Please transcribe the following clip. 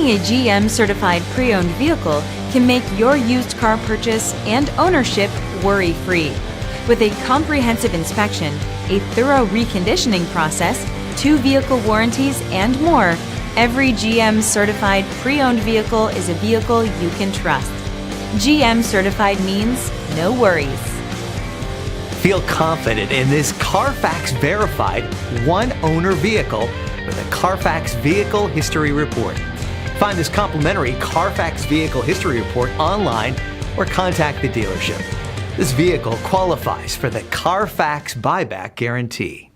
Having a GM certified pre-owned vehicle can make your used car purchase and ownership worry-free. With a comprehensive inspection, a thorough reconditioning process, 2 vehicle warranties, and more, every GM certified pre-owned vehicle is a vehicle you can trust. GM certified means no worries. Feel confident in this CARFAX verified one-owner vehicle with a CARFAX Vehicle History Report. Find this complimentary CARFAX Vehicle History Report online or contact the dealership. This vehicle qualifies for the CARFAX buyback guarantee.